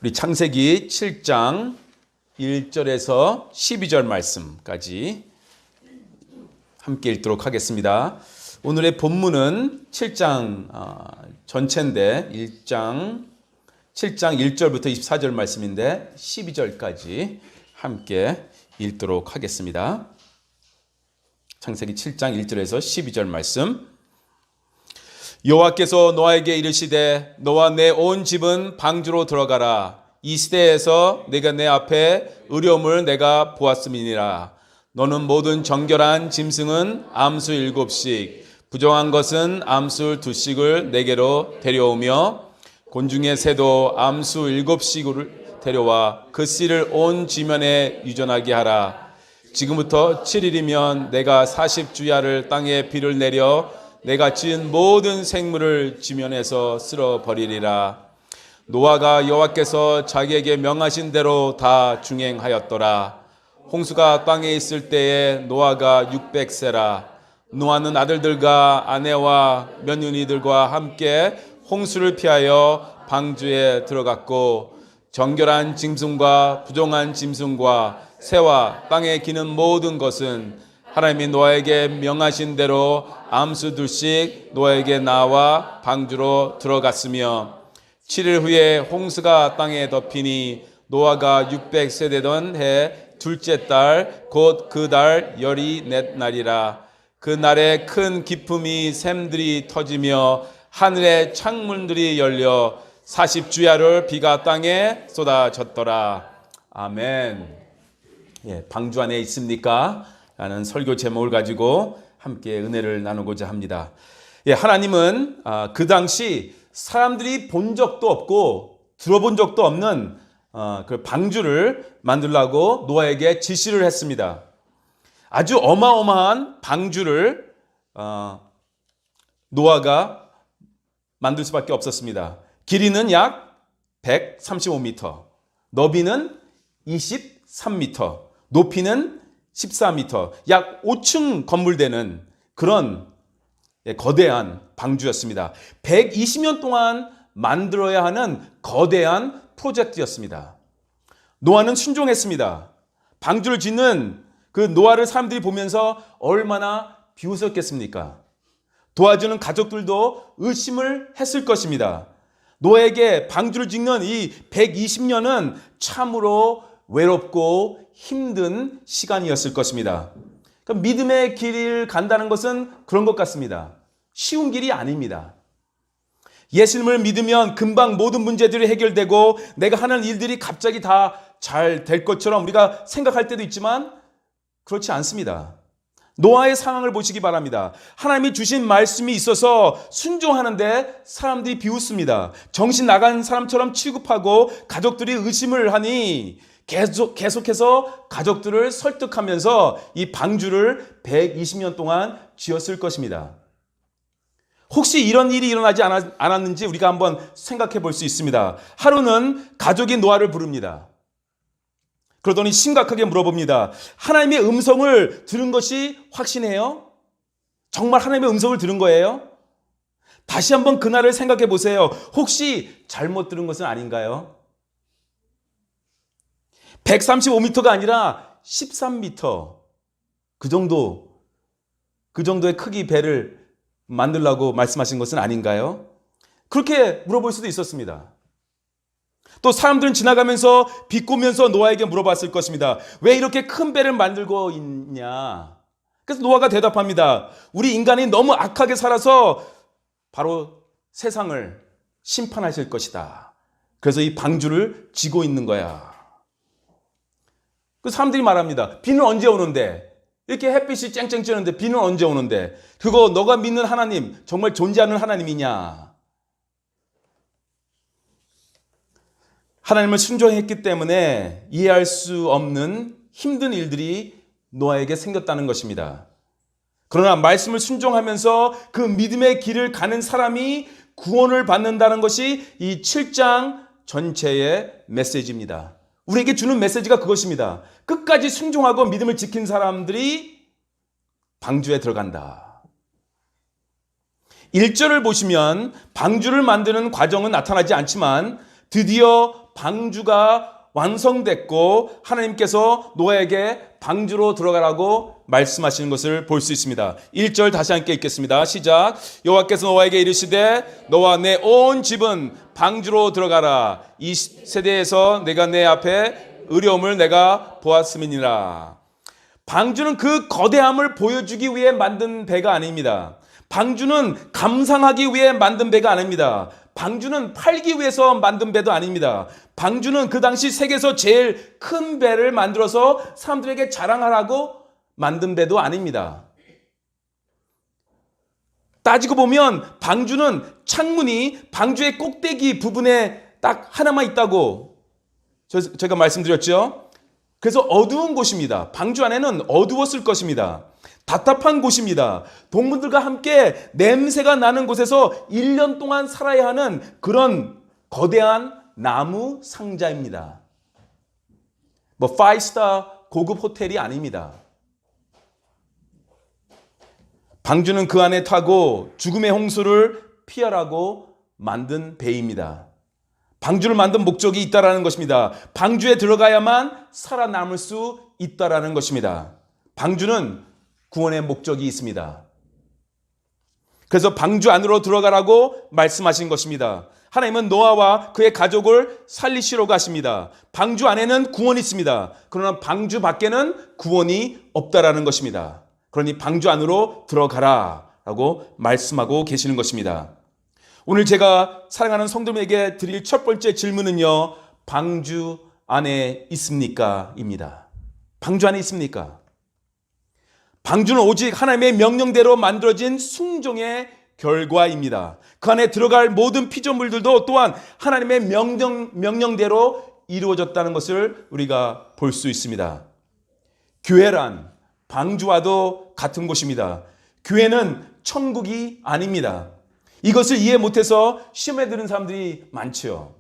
우리 창세기 7장 1절에서 12절 말씀까지 함께 읽도록 하겠습니다. 오늘의 본문은 7장 전체인데 7장 1절부터 24절 말씀인데 12절까지 함께 읽도록 하겠습니다. 창세기 7장 1절에서 12절 말씀. 여호와께서 노아에게 이르시되 너와 내 온 집은 방주로 들어가라. 이 시대에서 내가 내 앞에 의로움을 내가 보았음이니라. 너는 모든 정결한 짐승은 암수 7씩 부정한 것은 암수 2씩을 내게로 데려오며 곤중의 새도 암수 7씩을 데려와 그 씨를 온 지면에 유전하게 하라. 지금부터 7일이면 내가 40주야를 땅에 비를 내려 내가 지은 모든 생물을 지면에서 쓸어버리리라. 노아가 여호와께서 자기에게 명하신 대로 다 중행하였더라. 홍수가 땅에 있을 때에 노아가 600세라. 노아는 아들들과 아내와 며느리들과 함께 홍수를 피하여 방주에 들어갔고 정결한 짐승과 부정한 짐승과 새와 땅에 기는 모든 것은 하나님이 노아에게 명하신 대로 암수 2씩 노아에게 나와 방주로 들어갔으며 7일 후에 홍수가 땅에 덮이니 노아가 600세 되던 해 둘째 달 곧 그 달 14날이라. 그 날에 큰 기품이 샘들이 터지며 하늘의 창문들이 열려 40주야를 비가 땅에 쏟아졌더라. 아멘. 방주 안에 있습니까? 라는 설교 제목을 가지고 함께 은혜를 나누고자 합니다. 하나님은 그 당시 사람들이 본 적도 없고 들어본 적도 없는 그 방주를 만들라고 노아에게 지시를 했습니다. 아주 어마어마한 방주를 노아가 만들 수밖에 없었습니다. 길이는 약 135m, 너비는 23m, 높이는 14m, 약 5층 건물 되는 그런 거대한 방주였습니다. 120년 동안 만들어야 하는 거대한 프로젝트였습니다. 노아는 순종했습니다. 방주를 짓는 그 노아를 사람들이 보면서 얼마나 비웃었겠습니까? 도와주는 가족들도 의심을 했을 것입니다. 노아에게 방주를 짓는 이 120년은 참으로 외롭고 힘든 시간이었을 것입니다. 그러니까 믿음의 길을 간다는 것은 그런 것 같습니다. 쉬운 길이 아닙니다. 예수님을 믿으면 금방 모든 문제들이 해결되고 내가 하는 일들이 갑자기 다 잘 될 것처럼 우리가 생각할 때도 있지만 그렇지 않습니다. 노아의 상황을 보시기 바랍니다. 하나님이 주신 말씀이 있어서 순종하는데 사람들이 비웃습니다. 정신 나간 사람처럼 취급하고 가족들이 의심을 하니 계속해서 가족들을 설득하면서 이 방주를 120년 동안 지었을 것입니다. 혹시 이런 일이 일어나지 않았는지 우리가 한번 생각해 볼 수 있습니다. 하루는 가족이 노아를 부릅니다. 그러더니 심각하게 물어봅니다. 하나님의 음성을 들은 것이 확신해요? 정말 하나님의 음성을 들은 거예요? 다시 한번 그날을 생각해 보세요. 혹시 잘못 들은 것은 아닌가요? 135m가 아니라 13m 그 정도의 크기 배를 만들라고 말씀하신 것은 아닌가요? 그렇게 물어볼 수도 있었습니다. 또 사람들은 지나가면서 비꼬면서 노아에게 물어봤을 것입니다. 왜 이렇게 큰 배를 만들고 있냐? 그래서 노아가 대답합니다. 우리 인간이 너무 악하게 살아서 바로 세상을 심판하실 것이다. 그래서 이 방주를 지고 있는 거야. 그 사람들이 말합니다. 비는 언제 오는데? 이렇게 햇빛이 쨍쨍 쬐는데 비는 언제 오는데? 그거 너가 믿는 하나님 정말 존재하는 하나님이냐? 하나님을 순종했기 때문에 이해할 수 없는 힘든 일들이 노아에게 생겼다는 것입니다. 그러나 말씀을 순종하면서 그 믿음의 길을 가는 사람이 구원을 받는다는 것이 이 7장 전체의 메시지입니다. 우리에게 주는 메시지가 그것입니다. 끝까지 순종하고 믿음을 지킨 사람들이 방주에 들어간다. 1절을 보시면 방주를 만드는 과정은 나타나지 않지만 드디어 방주가 완성됐고 하나님께서 노아에게 방주로 들어가라고 말씀하시는 것을 볼 수 있습니다. 1절 다시 함께 읽겠습니다. 시작. 여호와께서 노아에게 이르시되 너와 내 온 집은 방주로 들어가라. 이 세대에서 내가 내 앞에 의로움을 내가 보았음이니라. 방주는 그 거대함을 보여주기 위해 만든 배가 아닙니다. 방주는 감상하기 위해 만든 배가 아닙니다. 방주는 팔기 위해서 만든 배도 아닙니다. 방주는 그 당시 세계에서 제일 큰 배를 만들어서 사람들에게 자랑하라고 만든 배도 아닙니다. 따지고 보면 방주는 창문이 방주의 꼭대기 부분에 딱 하나만 있다고 제가 말씀드렸죠. 그래서 어두운 곳입니다. 방주 안에는 어두웠을 것입니다. 답답한 곳입니다. 동물들과 함께 냄새가 나는 곳에서 1년 동안 살아야 하는 그런 거대한 나무 상자입니다. 뭐 5스타 고급 호텔이 아닙니다. 방주는 그 안에 타고 죽음의 홍수를 피하라고 만든 배입니다. 방주를 만든 목적이 있다라는 것입니다. 방주에 들어가야만 살아남을 수 있다라는 것입니다. 방주는 구원의 목적이 있습니다. 그래서 방주 안으로 들어가라고 말씀하신 것입니다. 하나님은 노아와 그의 가족을 살리시러 가십니다. 방주 안에는 구원이 있습니다. 그러나 방주 밖에는 구원이 없다라는 것입니다. 그러니 방주 안으로 들어가라라고 말씀하고 계시는 것입니다. 오늘 제가 사랑하는 성도님에게 드릴 첫 번째 질문은요, 방주 안에 있습니까? 입니다. 방주 안에 있습니까? 방주는 오직 하나님의 명령대로 만들어진 순종의 결과입니다. 그 안에 들어갈 모든 피조물들도 또한 하나님의 명령대로 이루어졌다는 것을 우리가 볼 수 있습니다. 교회란 방주와도 같은 곳입니다. 교회는 천국이 아닙니다. 이것을 이해 못해서 시험에 드는 사람들이 많죠.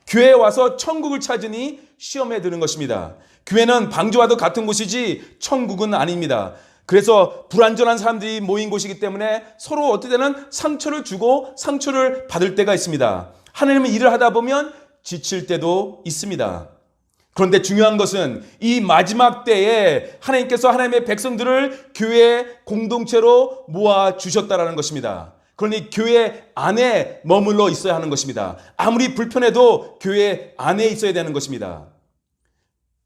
교회에 와서 천국을 찾으니 시험에 드는 것입니다. 교회는 방주와도 같은 곳이지 천국은 아닙니다. 그래서 불완전한 사람들이 모인 곳이기 때문에 서로 어떨 때는 상처를 주고 상처를 받을 때가 있습니다. 하나님은 일을 하다 보면 지칠 때도 있습니다. 그런데 중요한 것은 이 마지막 때에 하나님께서 하나님의 백성들을 교회 공동체로 모아주셨다는 것입니다. 그러니 교회 안에 머물러 있어야 하는 것입니다. 아무리 불편해도 교회 안에 있어야 되는 것입니다.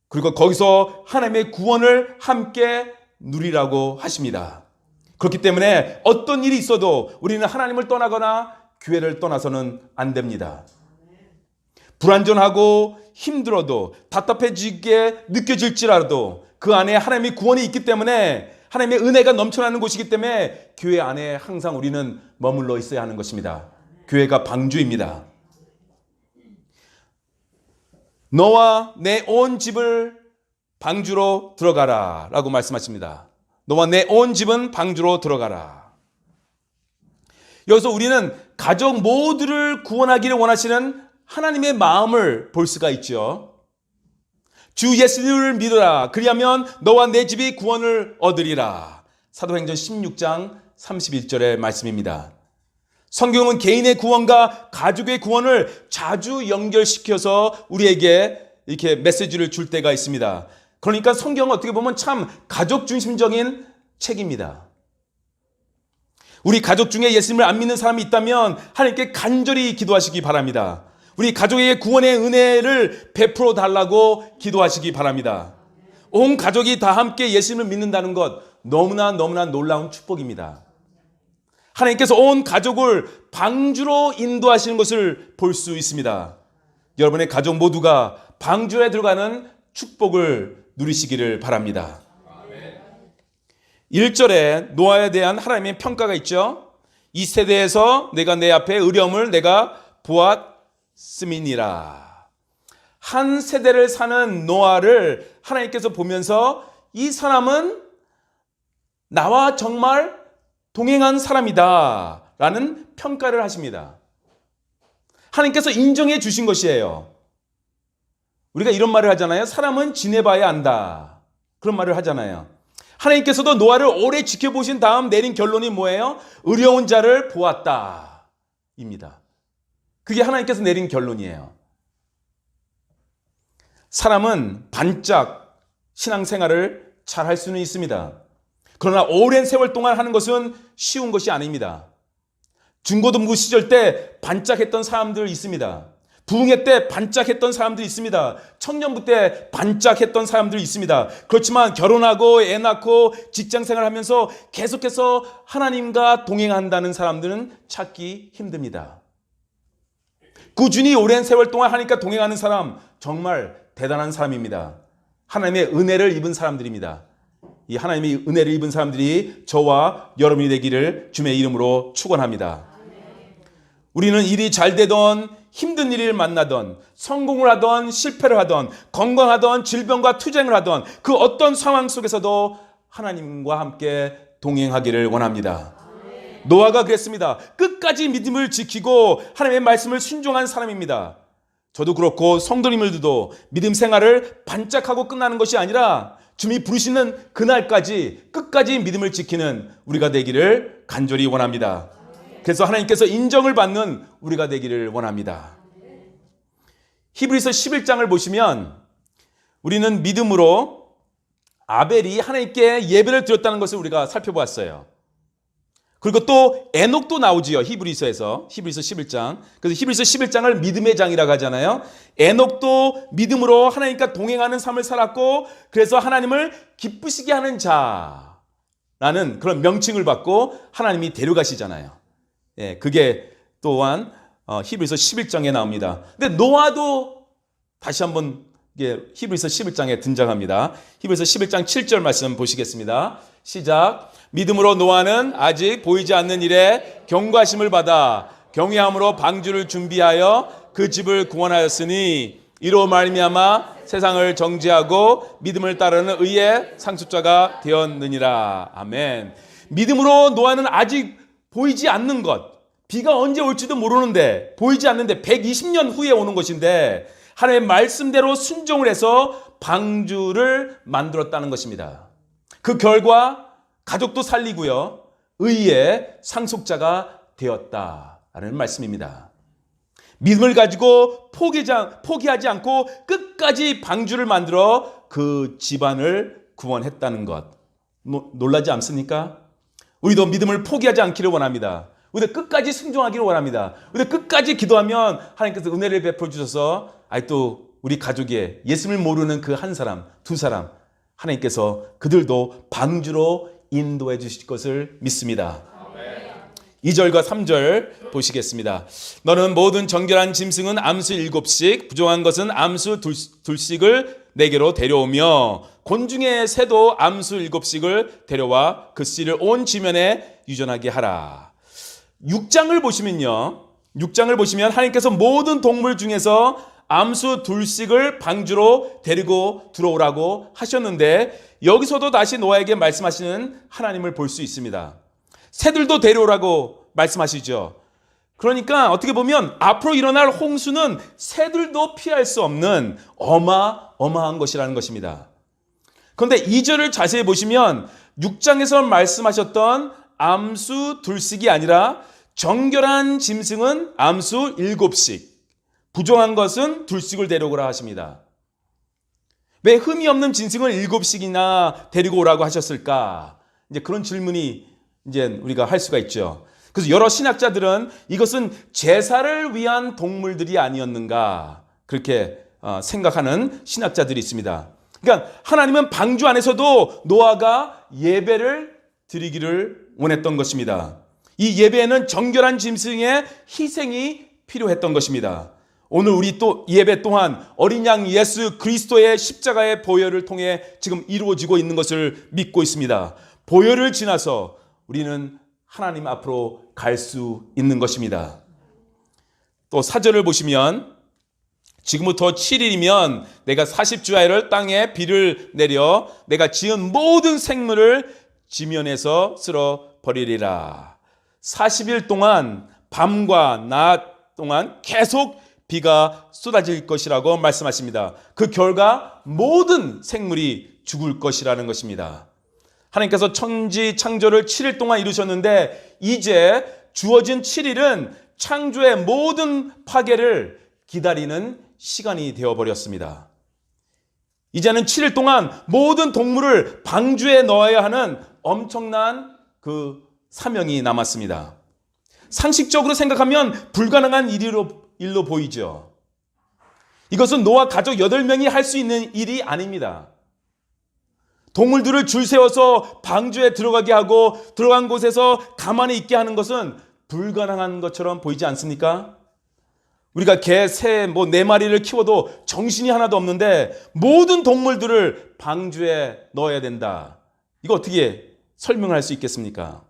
그리고 거기서 하나님의 구원을 함께 누리라고 하십니다. 그렇기 때문에 어떤 일이 있어도 우리는 하나님을 떠나거나 교회를 떠나서는 안 됩니다. 불완전하고 힘들어도 답답해지게 느껴질지라도 그 안에 하나님의 구원이 있기 때문에 하나님의 은혜가 넘쳐나는 곳이기 때문에 교회 안에 항상 우리는 머물러 있어야 하는 것입니다. 교회가 방주입니다. 너와 내 온 집을 방주로 들어가라 라고 말씀하십니다. 너와 내 온 집은 방주로 들어가라. 여기서 우리는 가족 모두를 구원하기를 원하시는 하나님의 마음을 볼 수가 있죠. 주 예수를 믿어라. 그리하면 너와 내 집이 구원을 얻으리라. 사도행전 16장 31절의 말씀입니다. 성경은 개인의 구원과 가족의 구원을 자주 연결시켜서 우리에게 이렇게 메시지를 줄 때가 있습니다. 그러니까 성경은 어떻게 보면 참 가족 중심적인 책입니다. 우리 가족 중에 예수님을 안 믿는 사람이 있다면 하나님께 간절히 기도하시기 바랍니다. 우리 가족에게 구원의 은혜를 베풀어 달라고 기도하시기 바랍니다. 온 가족이 다 함께 예수님을 믿는다는 것 너무나 놀라운 축복입니다. 하나님께서 온 가족을 방주로 인도하시는 것을 볼 수 있습니다. 여러분의 가족 모두가 방주에 들어가는 축복을 누리시기를 바랍니다. 1절에 노아에 대한 하나님의 평가가 있죠. 이 세대에서 내가 내 앞에 의로움을 내가 보았음이니라. 한 세대를 사는 노아를 하나님께서 보면서 이 사람은 나와 정말 동행한 사람이다 라는 평가를 하십니다. 하나님께서 인정해 주신 것이에요. 우리가 이런 말을 하잖아요. 사람은 지내봐야 안다. 그런 말을 하잖아요. 하나님께서도 노아를 오래 지켜보신 다음 내린 결론이 뭐예요? 의로운 자를 보았다 입니다. 그게 하나님께서 내린 결론이에요. 사람은 반짝 신앙생활을 잘 할 수는 있습니다. 그러나 오랜 세월 동안 하는 것은 쉬운 것이 아닙니다. 중고등부 시절 때 반짝했던 사람들 있습니다. 부흥회 때 반짝했던 사람들이 있습니다. 청년부 때 반짝했던 사람들이 있습니다. 그렇지만 결혼하고 애 낳고 직장생활 하면서 계속해서 하나님과 동행한다는 사람들은 찾기 힘듭니다. 꾸준히 오랜 세월 동안 하나님과 동행하는 사람, 정말 대단한 사람입니다. 하나님의 은혜를 입은 사람들입니다. 이 하나님의 은혜를 입은 사람들이 저와 여러분이 되기를 주님의 이름으로 축원합니다. 우리는 일이 잘 되던 힘든 일을 만나던 성공을 하던 실패를 하던 건강하던 질병과 투쟁을 하던 그 어떤 상황 속에서도 하나님과 함께 동행하기를 원합니다. 노아가 그랬습니다. 끝까지 믿음을 지키고 하나님의 말씀을 순종한 사람입니다. 저도 그렇고 성도님들도 믿음 생활을 반짝하고 끝나는 것이 아니라 주님이 부르시는 그날까지 끝까지 믿음을 지키는 우리가 되기를 간절히 원합니다. 그래서 하나님께서 인정을 받는 우리가 되기를 원합니다. 히브리서 11장을 보시면 우리는 믿음으로 아벨이 하나님께 예배를 드렸다는 것을 우리가 살펴보았어요. 그리고 또 에녹도 나오지요. 히브리서 11장. 그래서 히브리서 11장을 믿음의 장이라고 하잖아요. 에녹도 믿음으로 하나님과 동행하는 삶을 살았고 그래서 하나님을 기쁘시게 하는 자라는 그런 명칭을 받고 하나님이 데려가시잖아요. 예, 그게 또한 히브리서 11장에 나옵니다. 근데 노아도 다시 한번 히브리서 11장에 등장합니다. 히브리서 11장 7절 말씀 보시겠습니다. 시작. 믿음으로 노아는 아직 보이지 않는 일에 경과심을 받아 경외함으로 방주를 준비하여 그 집을 구원하였으니 이로 말미암아 세상을 정죄하고 믿음을 따르는 의의 상속자가 되었느니라. 아멘. 믿음으로 노아는 아직 보이지 않는 것, 비가 언제 올지도 모르는데 보이지 않는데 120년 후에 오는 것인데 하나님의 말씀대로 순종을 해서 방주를 만들었다는 것입니다. 그 결과 가족도 살리고요. 의의 상속자가 되었다라는 말씀입니다. 믿음을 가지고 포기하지 않고 끝까지 방주를 만들어 그 집안을 구원했다는 것. 놀라지 않습니까? 우리도 믿음을 포기하지 않기를 원합니다. 우리도 끝까지 순종하기를 원합니다. 우리도 끝까지 기도하면 하나님께서 은혜를 베풀어 주셔서 또 우리 가족에 예수를 모르는 그 한 사람, 두 사람 하나님께서 그들도 방주로 인도해 주실 것을 믿습니다. 2절과 3절 보시겠습니다. 너는 모든 정결한 짐승은 암수 7씩 부정한 것은 암수 2씩을 내게로 데려오며 곤중의 새도 암수 7씩을 데려와 그 씨를 온 지면에 유전하게 하라. 6장을 보시면 하나님께서 모든 동물 중에서 암수 2씩을 방주로 데리고 들어오라고 하셨는데 여기서도 다시 노아에게 말씀하시는 하나님을 볼 수 있습니다. 새들도 데려오라고 말씀하시죠. 그러니까 어떻게 보면 앞으로 일어날 홍수는 새들도 피할 수 없는 어마어마한 것이라는 것입니다. 그런데 2절을 자세히 보시면 6장에서 말씀하셨던 암수 2씩이 아니라 정결한 짐승은 암수 7씩, 부정한 것은 2씩을 데려오라 하십니다. 왜 흠이 없는 짐승을 7씩이나 데리고 오라고 하셨을까? 이제 그런 질문이 이제 우리가 할 수가 있죠. 그래서 여러 신학자들은 이것은 제사를 위한 동물들이 아니었는가 그렇게 생각하는 신학자들이 있습니다. 그러니까 하나님은 방주 안에서도 노아가 예배를 드리기를 원했던 것입니다. 이 예배에는 정결한 짐승의 희생이 필요했던 것입니다. 오늘 우리 또 예배 또한 어린 양 예수 그리스도의 십자가의 보혈을 통해 지금 이루어지고 있는 것을 믿고 있습니다. 보혈을 지나서 우리는 하나님 앞으로 갈 수 있는 것입니다. 또 4절을 보시면 지금부터 7일이면 내가 40주야를 땅에 비를 내려 내가 지은 모든 생물을 지면에서 쓸어 버리리라. 40일 동안 밤과 낮 동안 계속 비가 쏟아질 것이라고 말씀하십니다. 그 결과 모든 생물이 죽을 것이라는 것입니다. 하나님께서 천지 창조를 7일 동안 이루셨는데 이제 주어진 7일은 창조의 모든 파괴를 기다리는 시간이 되어버렸습니다. 이제는 7일 동안 모든 동물을 방주에 넣어야 하는 엄청난 그 사명이 남았습니다. 상식적으로 생각하면 불가능한 일로 보이죠. 이것은 노아 가족 8명이 할 수 있는 일이 아닙니다. 동물들을 줄 세워서 방주에 들어가게 하고 들어간 곳에서 가만히 있게 하는 것은 불가능한 것처럼 보이지 않습니까? 우리가 개, 새, 4마리를 키워도 정신이 하나도 없는데 모든 동물들을 방주에 넣어야 된다. 이거 어떻게 설명할 수 있겠습니까?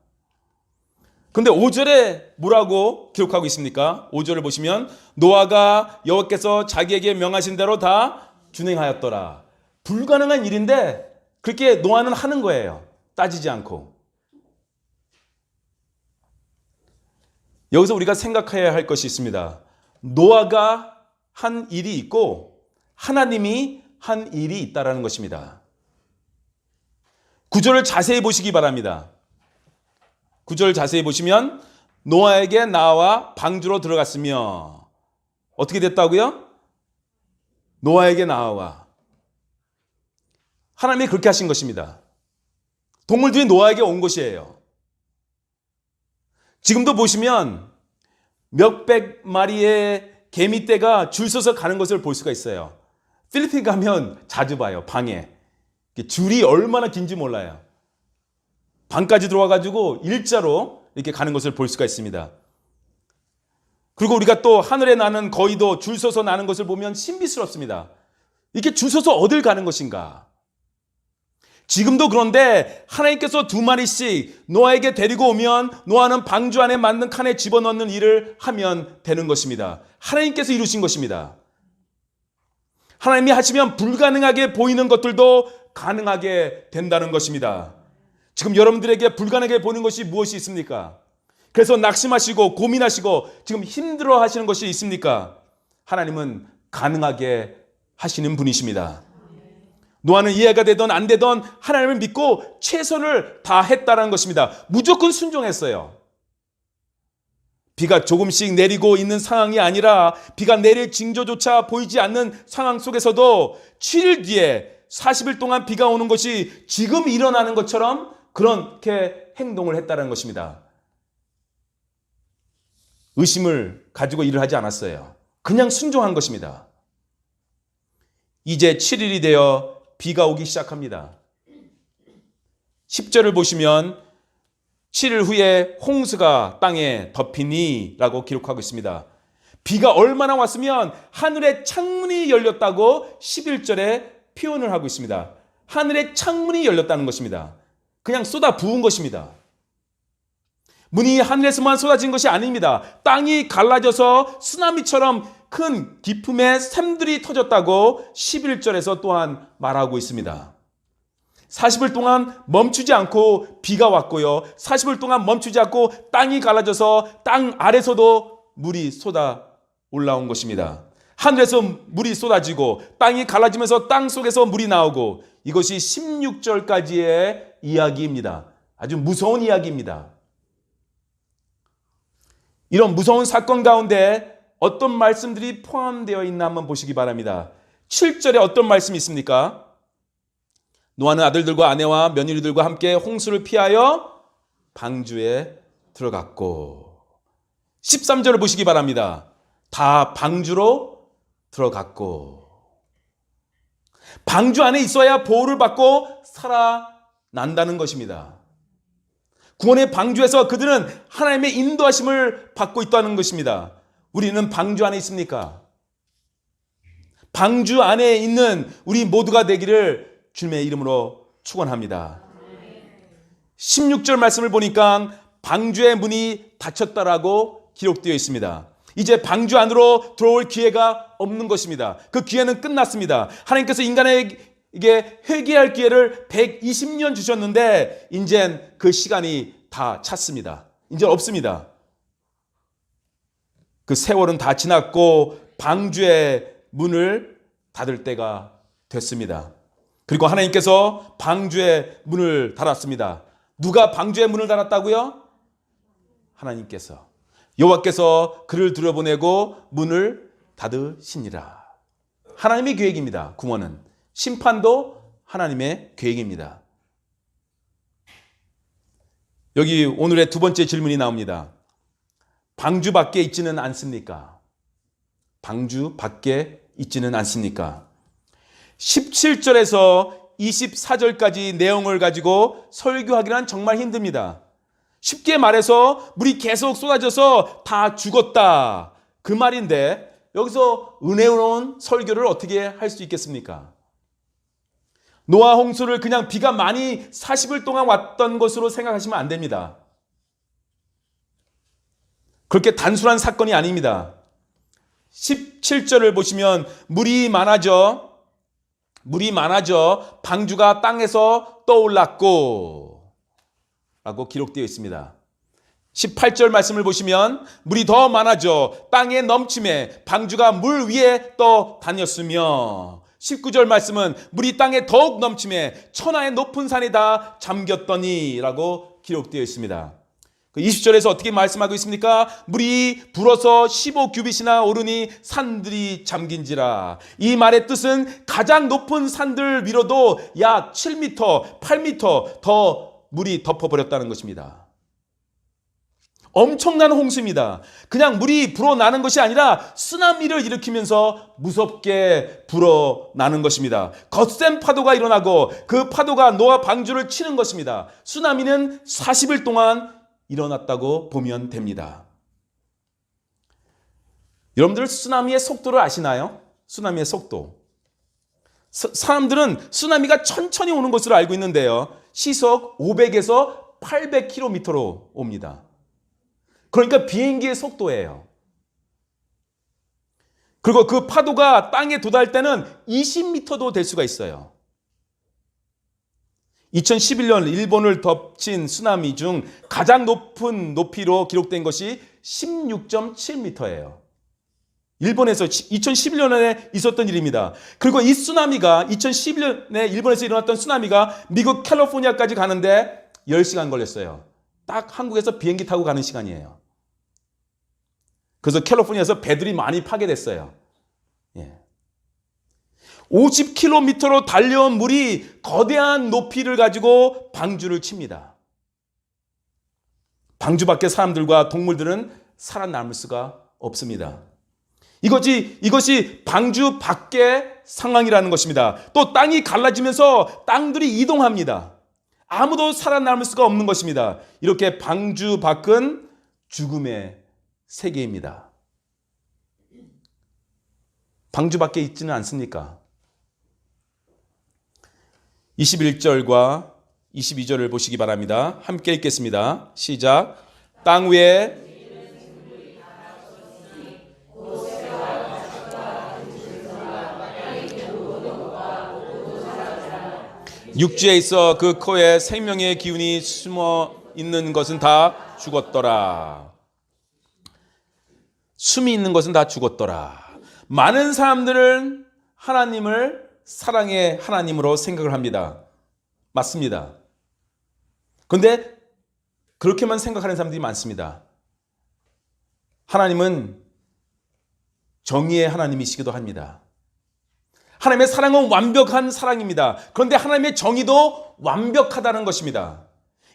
근데 5절에 뭐라고 기록하고 있습니까? 5절을 보시면 노아가 여호와께서 자기에게 명하신 대로 다 준행하였더라. 불가능한 일인데 그렇게 노아는 하는 거예요. 따지지 않고. 여기서 우리가 생각해야 할 것이 있습니다. 노아가 한 일이 있고 하나님이 한 일이 있다라는 것입니다. 9절을 자세히 보시기 바랍니다. 9절 자세히 보시면 노아에게 나와 방주로 들어갔으며 어떻게 됐다고요? 노아에게 나와. 하나님이 그렇게 하신 것입니다. 동물들이 노아에게 온 것이에요. 지금도 보시면 몇백 마리의 개미떼가 줄 서서 가는 것을 볼 수가 있어요. 필리핀 가면 자주 봐요. 방에. 줄이 얼마나 긴지 몰라요. 방까지 들어와가지고 일자로 이렇게 가는 것을 볼 수가 있습니다. 그리고 우리가 또 하늘에 나는 거위도 줄 서서 나는 것을 보면 신비스럽습니다. 이렇게 줄 서서 어딜 가는 것인가? 지금도 그런데 하나님께서 2마리씩 노아에게 데리고 오면 노아는 방주 안에 맞는 칸에 집어넣는 일을 하면 되는 것입니다. 하나님께서 이루신 것입니다. 하나님이 하시면 불가능하게 보이는 것들도 가능하게 된다는 것입니다. 지금 여러분들에게 불가능하게 보이는 것이 무엇이 있습니까? 그래서 낙심하시고 고민하시고 지금 힘들어 하시는 것이 있습니까? 하나님은 가능하게 하시는 분이십니다. 노아는 이해가 되든 안 되든 하나님을 믿고 최선을 다했다는 것입니다. 무조건 순종했어요. 비가 조금씩 내리고 있는 상황이 아니라 비가 내릴 징조조차 보이지 않는 상황 속에서도 7일 뒤에 40일 동안 비가 오는 것이 지금 일어나는 것처럼 그렇게 행동을 했다는 것입니다. 의심을 가지고 일을 하지 않았어요. 그냥 순종한 것입니다. 이제 7일이 되어 비가 오기 시작합니다. 10절을 보시면 7일 후에 홍수가 땅에 덮이니 라고 기록하고 있습니다. 비가 얼마나 왔으면 하늘의 창문이 열렸다고 11절에 표현을 하고 있습니다. 하늘의 창문이 열렸다는 것입니다. 그냥 쏟아 부은 것입니다. 문이 하늘에서만 쏟아진 것이 아닙니다. 땅이 갈라져서 쓰나미처럼 큰 기품의 샘들이 터졌다고 11절에서 또한 말하고 있습니다. 40일 동안 멈추지 않고 비가 왔고요. 40일 동안 멈추지 않고 땅이 갈라져서 땅 아래서도 물이 쏟아 올라온 것입니다. 하늘에서 물이 쏟아지고 땅이 갈라지면서 땅 속에서 물이 나오고 이것이 16절까지의 이야기입니다. 아주 무서운 이야기입니다. 이런 무서운 사건 가운데 어떤 말씀들이 포함되어 있나 한번 보시기 바랍니다. 7절에 어떤 말씀이 있습니까? 노아는 아들들과 아내와 며느리들과 함께 홍수를 피하여 방주에 들어갔고 13절을 보시기 바랍니다. 다 방주로 들어갔고 방주 안에 있어야 보호를 받고 살아난다는 것입니다. 구원의 방주에서 그들은 하나님의 인도하심을 받고 있다는 것입니다. 우리는 방주 안에 있습니까? 방주 안에 있는 우리 모두가 되기를 주님의 이름으로 축원합니다. 16절 말씀을 보니까 방주의 문이 닫혔다라고 기록되어 있습니다. 이제 방주 안으로 들어올 기회가 없는 것입니다. 그 기회는 끝났습니다. 하나님께서 인간에게 회개할 기회를 120년 주셨는데 이젠 그 시간이 다 찼습니다. 이제 없습니다. 그 세월은 다 지났고 방주의 문을 닫을 때가 됐습니다. 그리고 하나님께서 방주의 문을 닫았습니다. 누가 방주의 문을 닫았다고요? 하나님께서. 여호와께서 그를 들여보내고 문을 닫으시니라. 하나님의 계획입니다. 구원은. 심판도 하나님의 계획입니다. 여기 오늘의 두 번째 질문이 나옵니다. 방주 밖에 있지는 않습니까? 방주 밖에 있지는 않습니까? 17절에서 24절까지 내용을 가지고 설교하기란 정말 힘듭니다. 쉽게 말해서 물이 계속 쏟아져서 다 죽었다, 그 말인데 여기서 은혜로운 설교를 어떻게 할 수 있겠습니까? 노아 홍수를 그냥 비가 많이 40일 동안 왔던 것으로 생각하시면 안 됩니다. 그렇게 단순한 사건이 아닙니다. 17절을 보시면 물이 많아져 방주가 땅에서 떠올랐고 라고 기록되어 있습니다. 18절 말씀을 보시면 물이 더 많아져 땅에 넘침에 방주가 물 위에 떠다녔으며, 19절 말씀은 물이 땅에 더욱 넘침에 천하의 높은 산이 다 잠겼더니 라고 기록되어 있습니다. 20절에서 어떻게 말씀하고 있습니까? 물이 불어서 15규빗이나 오르니 산들이 잠긴지라. 이 말의 뜻은 가장 높은 산들 위로도 약 7m, 8m 더 물이 덮어버렸다는 것입니다. 엄청난 홍수입니다. 그냥 물이 불어나는 것이 아니라 쓰나미를 일으키면서 무섭게 불어나는 것입니다. 거센 파도가 일어나고 그 파도가 노아 방주를 치는 것입니다. 쓰나미는 40일 동안 일어났다고 보면 됩니다. 여러분들 쓰나미의 속도를 아시나요? 쓰나미의 속도. 사람들은 쓰나미가 천천히 오는 것으로 알고 있는데요, 시속 500에서 800km로 옵니다. 그러니까 비행기의 속도예요. 그리고 그 파도가 땅에 도달 때는 20m도 될 수가 있어요. 2011년 일본을 덮친 쓰나미 중 가장 높은 높이로 기록된 것이 16.7m예요. 일본에서 2011년에 있었던 일입니다. 그리고 이 쓰나미가 2011년에 일본에서 일어났던 쓰나미가 미국 캘리포니아까지 가는데 10시간 걸렸어요. 딱 한국에서 비행기 타고 가는 시간이에요. 그래서 캘리포니아에서 배들이 많이 파괴됐어요. 50km로 달려온 물이 거대한 높이를 가지고 방주를 칩니다. 방주 밖의 사람들과 동물들은 살아남을 수가 없습니다. 이것이 방주 밖의 상황이라는 것입니다. 또 땅이 갈라지면서 땅들이 이동합니다. 아무도 살아남을 수가 없는 것입니다. 이렇게 방주 밖은 죽음의 세계입니다. 방주 밖에 있지는 않습니까? 21절과 22절을 보시기 바랍니다. 함께 읽겠습니다. 시작. 땅 위에 육지에 있어 그 코에 생명의 기운이 숨어 있는 것은 다 죽었더라. 숨이 있는 것은 다 죽었더라. 많은 사람들은 하나님을 사랑의 하나님으로 생각을 합니다. 맞습니다. 그런데 그렇게만 생각하는 사람들이 많습니다. 하나님은 정의의 하나님이시기도 합니다. 하나님의 사랑은 완벽한 사랑입니다. 그런데 하나님의 정의도 완벽하다는 것입니다.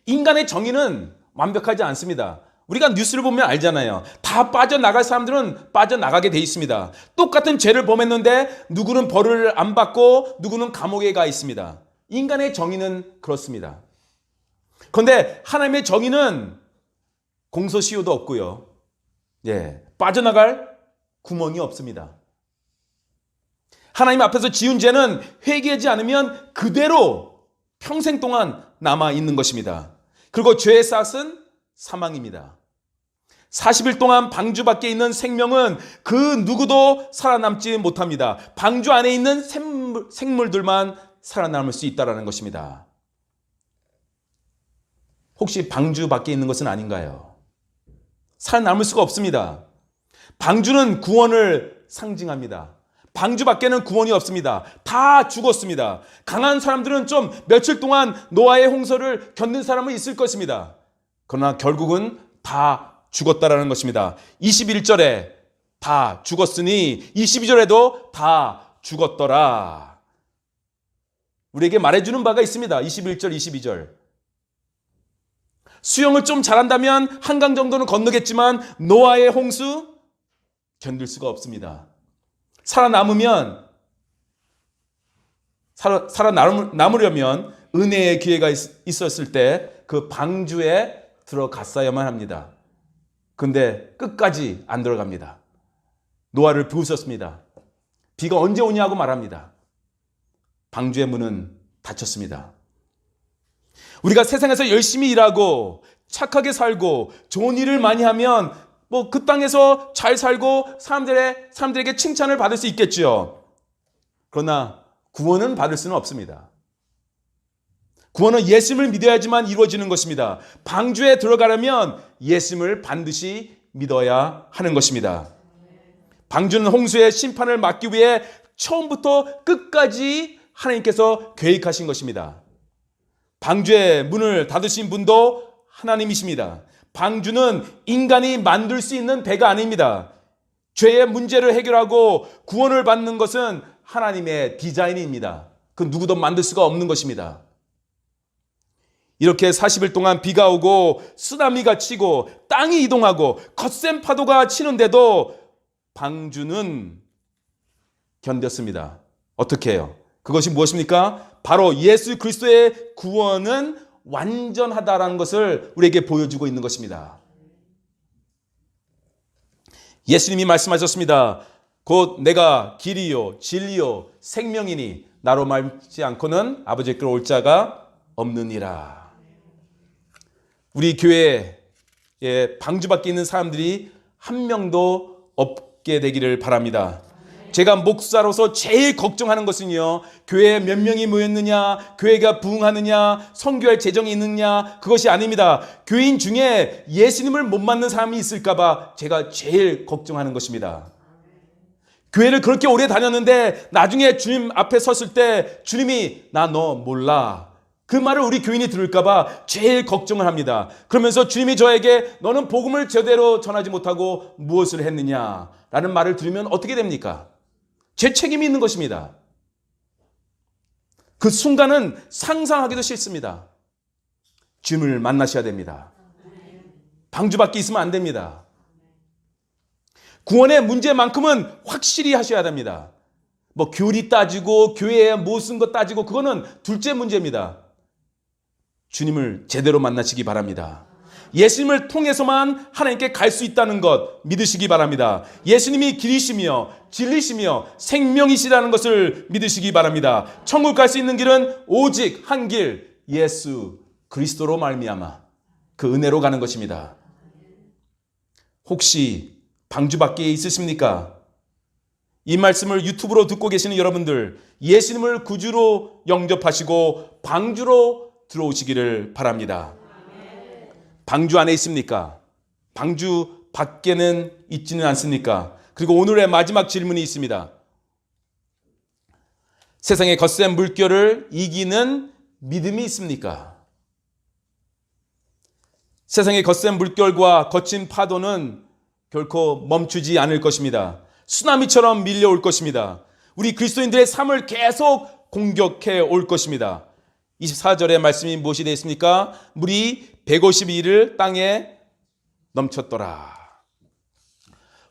인간의 정의는 완벽하지 않습니다. 우리가 뉴스를 보면 알잖아요. 다 빠져나갈 사람들은 빠져나가게 돼 있습니다. 똑같은 죄를 범했는데 누구는 벌을 안 받고 누구는 감옥에 가 있습니다. 인간의 정의는 그렇습니다. 그런데 하나님의 정의는 공소시효도 없고요. 빠져나갈 구멍이 없습니다. 하나님 앞에서 지은 죄는 회개하지 않으면 그대로 평생 동안 남아 있는 것입니다. 그리고 죄의 싹은 사망입니다. 40일 동안 방주 밖에 있는 생명은 그 누구도 살아남지 못합니다. 방주 안에 있는 생물들만 살아남을 수 있다는 것입니다. 혹시 방주 밖에 있는 것은 아닌가요? 살아남을 수가 없습니다. 방주는 구원을 상징합니다. 방주 밖에는 구원이 없습니다. 다 죽었습니다. 강한 사람들은 좀 며칠 동안 노아의 홍수를 견딘 사람은 있을 것입니다. 그러나 결국은 다 죽었다라는 것입니다. 21절에 다 죽었으니 22절에도 다 죽었더라. 우리에게 말해주는 바가 있습니다. 21절, 22절. 수영을 좀 잘한다면 한강 정도는 건너겠지만 노아의 홍수 견딜 수가 없습니다. 살아남으려면 은혜의 기회가 있었을 때 그 방주에 들어갔어야만 합니다. 근데 끝까지 안 들어갑니다. 노아를 비웃었습니다. 비가 언제 오냐고 말합니다. 방주의 문은 닫혔습니다. 우리가 세상에서 열심히 일하고 착하게 살고 좋은 일을 많이 하면 그 땅에서 잘 살고 사람들에게 칭찬을 받을 수 있겠죠. 그러나 구원은 받을 수는 없습니다. 구원은 예수님을 믿어야지만 이루어지는 것입니다. 방주에 들어가려면 예수님을 반드시 믿어야 하는 것입니다. 방주는 홍수의 심판을 막기 위해 처음부터 끝까지 하나님께서 계획하신 것입니다. 방주의 문을 닫으신 분도 하나님이십니다. 방주는 인간이 만들 수 있는 배가 아닙니다. 죄의 문제를 해결하고 구원을 받는 것은 하나님의 디자인입니다. 그 누구도 만들 수가 없는 것입니다. 이렇게 40일 동안 비가 오고 쓰나미가 치고 땅이 이동하고 거센 파도가 치는데도 방주는 견뎠습니다. 어떻게 해요? 그것이 무엇입니까? 바로 예수 그리스도의 구원은 완전하다라는 것을 우리에게 보여주고 있는 것입니다. 예수님이 말씀하셨습니다. 곧 내가 길이요 진리요 생명이니 나로 말지 않고는 아버지께로 올 자가 없느니라. 우리 교회에 방주밖에 있는 사람들이 한 명도 없게 되기를 바랍니다. 제가 목사로서 제일 걱정하는 것은요, 교회에 몇 명이 모였느냐, 교회가 부흥하느냐, 선교할 재정이 있느냐, 그것이 아닙니다. 교인 중에 예수님을 못 만난 사람이 있을까봐 제가 제일 걱정하는 것입니다. 교회를 그렇게 오래 다녔는데 나중에 주님 앞에 섰을 때 주님이 나 너 몰라, 그 말을 우리 교인이 들을까봐 제일 걱정을 합니다. 그러면서 주님이 저에게 너는 복음을 제대로 전하지 못하고 무엇을 했느냐 라는 말을 들으면 어떻게 됩니까? 제 책임이 있는 것입니다. 그 순간은 상상하기도 싫습니다. 주님을 만나셔야 됩니다. 방주밖에 있으면 안 됩니다. 구원의 문제만큼은 확실히 하셔야 됩니다. 교리 따지고 교회에 뭐 쓴 거 따지고 그거는 둘째 문제입니다. 주님을 제대로 만나시기 바랍니다. 예수님을 통해서만 하나님께 갈 수 있다는 것 믿으시기 바랍니다. 예수님이 길이시며 진리시며 생명이시라는 것을 믿으시기 바랍니다. 천국 갈 수 있는 길은 오직 한 길, 예수 그리스도로 말미암아 그 은혜로 가는 것입니다. 혹시 방주 밖에 있으십니까? 이 말씀을 유튜브로 듣고 계시는 여러분들, 예수님을 구주로 영접하시고 방주로 들어오시기를 바랍니다. 방주 안에 있습니까? 방주 밖에는 있지는 않습니까? 그리고 오늘의 마지막 질문이 있습니다. 세상의 거센 물결을 이기는 믿음이 있습니까? 세상의 거센 물결과 거친 파도는 결코 멈추지 않을 것입니다. 쓰나미처럼 밀려올 것입니다. 우리 그리스도인들의 삶을 계속 공격해 올 것입니다. 24절의 말씀이 무엇이 되어 있습니까? 물이 152일 땅에 넘쳤더라.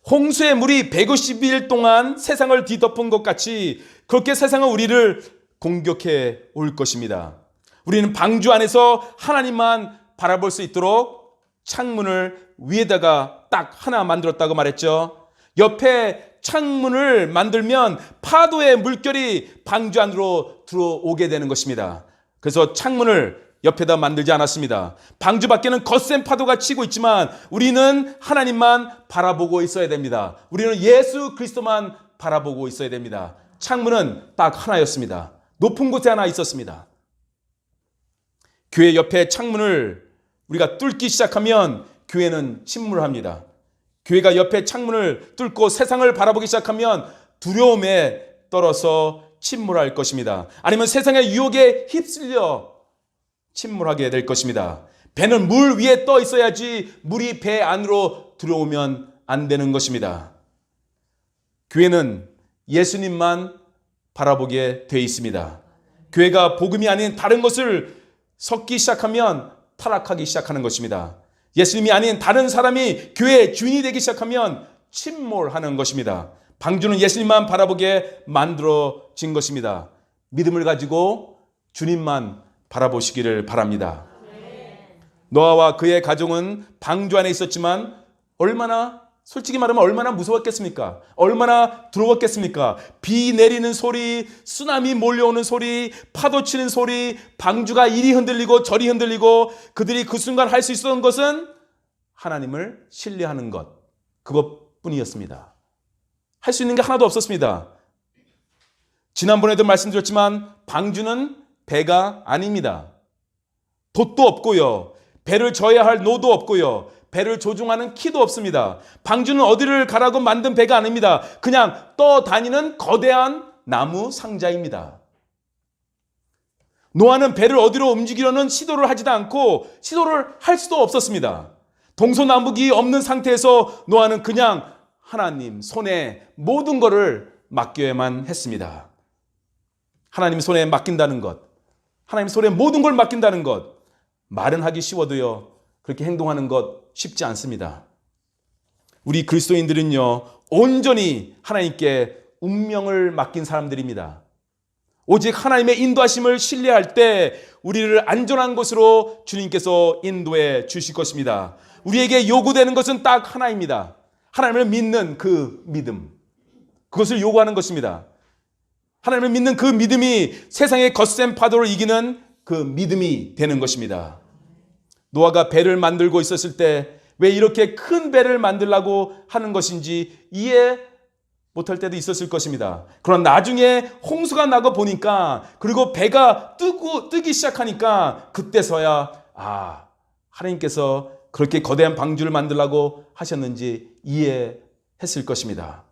홍수의 물이 152일 동안 세상을 뒤덮은 것 같이 그렇게 세상은 우리를 공격해 올 것입니다. 우리는 방주 안에서 하나님만 바라볼 수 있도록 창문을 위에다가 딱 하나 만들었다고 말했죠. 옆에 창문을 만들면 파도의 물결이 방주 안으로 들어오게 되는 것입니다. 그래서 창문을 옆에다 만들지 않았습니다. 방주 밖에는 거센 파도가 치고 있지만 우리는 하나님만 바라보고 있어야 됩니다. 우리는 예수 그리스도만 바라보고 있어야 됩니다. 창문은 딱 하나였습니다. 높은 곳에 하나 있었습니다. 교회 옆에 창문을 우리가 뚫기 시작하면 교회는 침몰합니다. 교회가 옆에 창문을 뚫고 세상을 바라보기 시작하면 두려움에 떨어서 침몰할 것입니다. 아니면 세상의 유혹에 휩쓸려 침몰하게 될 것입니다. 배는 물 위에 떠 있어야지 물이 배 안으로 들어오면 안 되는 것입니다. 교회는 예수님만 바라보게 돼 있습니다. 교회가 복음이 아닌 다른 것을 섞기 시작하면 타락하기 시작하는 것입니다. 예수님이 아닌 다른 사람이 교회의 주인이 되기 시작하면 침몰하는 것입니다. 방주는 예수님만 바라보게 만들어진 것입니다. 믿음을 가지고 주님만 바라보시기를 바랍니다. 노아와 그의 가족은 방주 안에 있었지만 솔직히 말하면 얼마나 무서웠겠습니까? 얼마나 두려웠겠습니까? 비 내리는 소리, 쓰나미 몰려오는 소리, 파도 치는 소리, 방주가 이리 흔들리고 저리 흔들리고 그들이 그 순간 할 수 있었던 것은 하나님을 신뢰하는 것, 그것뿐이었습니다. 할 수 있는 게 하나도 없었습니다. 지난번에도 말씀드렸지만 방주는 배가 아닙니다. 돛도 없고요. 배를 져야 할 노도 없고요. 배를 조종하는 키도 없습니다. 방주는 어디를 가라고 만든 배가 아닙니다. 그냥 떠다니는 거대한 나무 상자입니다. 노아는 배를 어디로 움직이려는 시도를 하지도 않고 시도를 할 수도 없었습니다. 동서남북이 없는 상태에서 노아는 그냥 하나님 손에 모든 것을 맡겨야만 했습니다. 하나님 손에 맡긴다는 것, 하나님 손에 모든 걸 맡긴다는 것, 말은 하기 쉬워도요, 그렇게 행동하는 것 쉽지 않습니다. 우리 그리스도인들은요, 온전히 하나님께 운명을 맡긴 사람들입니다. 오직 하나님의 인도하심을 신뢰할 때 우리를 안전한 곳으로 주님께서 인도해 주실 것입니다. 우리에게 요구되는 것은 딱 하나입니다. 하나님을 믿는 그 믿음, 그것을 요구하는 것입니다. 하나님을 믿는 그 믿음이 세상의 거센 파도를 이기는 그 믿음이 되는 것입니다. 노아가 배를 만들고 있었을 때 왜 이렇게 큰 배를 만들려고 하는 것인지 이해 못할 때도 있었을 것입니다. 그러나 나중에 홍수가 나고 보니까, 그리고 배가 뜨기 시작하니까 그때서야 하나님께서 그렇게 거대한 방주를 만들려고 하셨는지 이해했을 것입니다.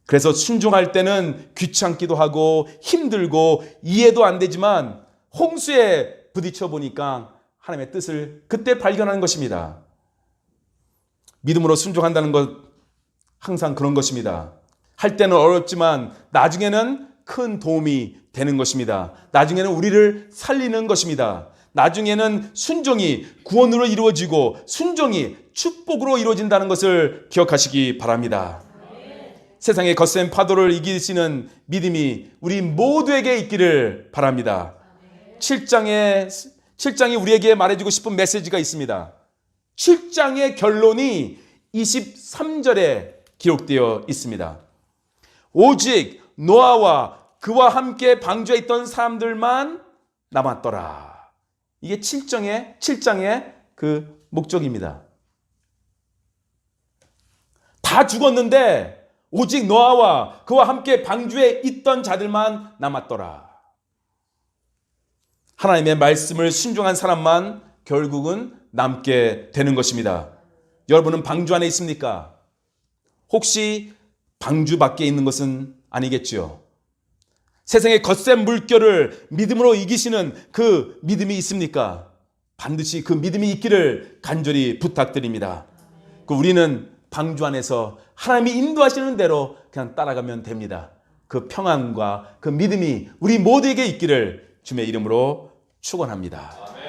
그래서 순종할 때는 귀찮기도 하고 힘들고 이해도 안 되지만 홍수에 부딪혀 보니까 하나님의 뜻을 그때 발견하는 것입니다. 믿음으로 순종한다는 것 항상 그런 것입니다. 할 때는 어렵지만 나중에는 큰 도움이 되는 것입니다. 나중에는 우리를 살리는 것입니다. 나중에는 순종이 구원으로 이루어지고 순종이 축복으로 이루어진다는 것을 기억하시기 바랍니다. 세상의 거센 파도를 이기시는 믿음이 우리 모두에게 있기를 바랍니다. 7장이 우리에게 말해주고 싶은 메시지가 있습니다. 7장의 결론이 23절에 기록되어 있습니다. 오직 노아와 그와 함께 방주에 있던 사람들만 남았더라. 이게 7장의 그 목적입니다. 다 죽었는데 오직 노아와 그와 함께 방주에 있던 자들만 남았더라. 하나님의 말씀을 순종한 사람만 결국은 남게 되는 것입니다. 여러분은 방주 안에 있습니까? 혹시 방주 밖에 있는 것은 아니겠지요? 세상의 거센 물결을 믿음으로 이기시는 그 믿음이 있습니까? 반드시 그 믿음이 있기를 간절히 부탁드립니다. 우리는 방주 안에서 하나님이 인도하시는 대로 그냥 따라가면 됩니다. 그 평안과 그 믿음이 우리 모두에게 있기를 주님의 이름으로 축원합니다.